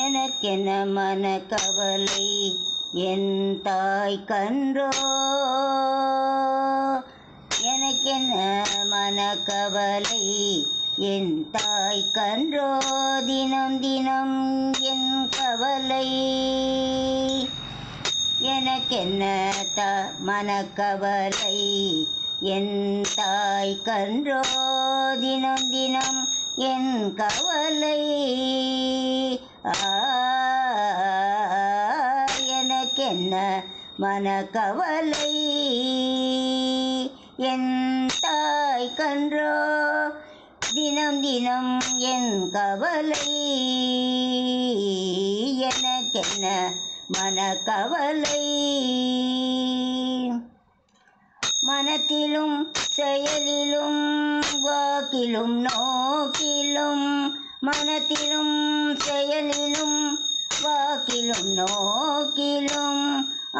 எனக்கென மனக்கவலை என் தாய் கன்றோ, எனக்கென மனக்கவலை என் தாய் கன்றோ, தினம் தினம் என் கவலை. எனக்கென்ன மனக்கவலை என் தாய் கன்றோ, தினம் தினம் என் கவலை. எனக்கென்ன மனக்கவலை என் தாய் கன்றோ, தினம் தினம் என் கவலை. எனக்கென்ன மனக்கவலை, மனத்திலும் செயலிலும் வாக்கிலும் நோக்கிலும், மனத்திலும் செயலிலும் வாக்கிலும் நோக்கிலும்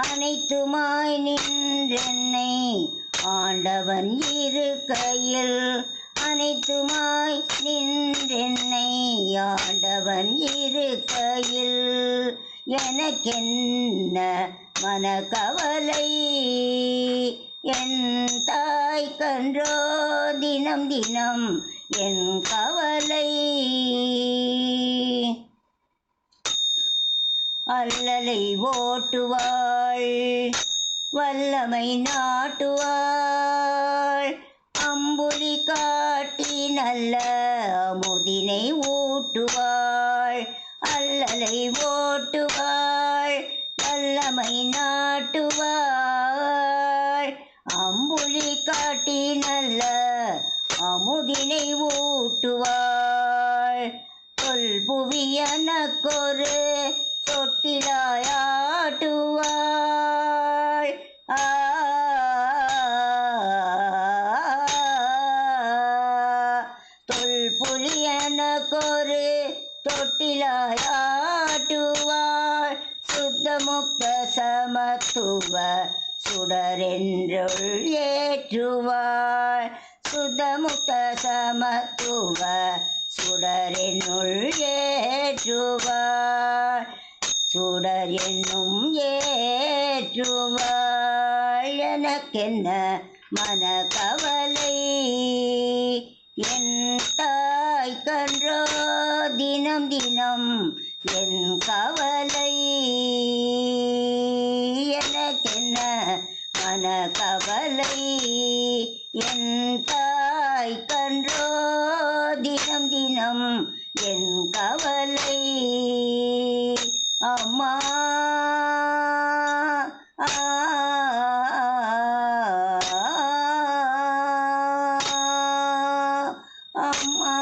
அனைத்துமாய் நின்றென்னை ஆண்டவன் இருக்கையில், அனைத்துமாய் நின்றென்னை ஆண்டவன் இருக்கையில். எனக்கென்ன மனக்கவலை என் தாய் கன்றோ, தினம் தினம் என் கவலை. அல்லலை ஓட்டுவாள் வல்லமை நாட்டுவாள், அம்புலி காட்டி நல்ல அமுதினை ஊட்டுவாள். அல்லலை ஓட்டுவாள் வல்லமை நாட்டுவாள், அம்புலி காட்டி நல்ல அமுதினை ஊட்டுவாள். தொல்புவி எனக்கொரு தொட்டிலாயாட்டுவாள். தொல்புலி எனக்கொரு தொட்டிலாயாட்டுவாள். சுத்த முக்த சமத்துவ சுடரென்றுள் ஏற்றுவாள். சுத்த முக்த சமத்துவ சுடரென்னுள் ஏற்றுவாள். சுடர் என்னும் ஏற்றுவாள். எனக்கென்ன மனக்கவலை என் தாய் கன்றோ, தினம் தினம் என் கவலை. எனக்கென்ன மனக்கவலை என் தாய் கன்றோ, தினம் தினம் என் கவலை. அம்மா அம்மா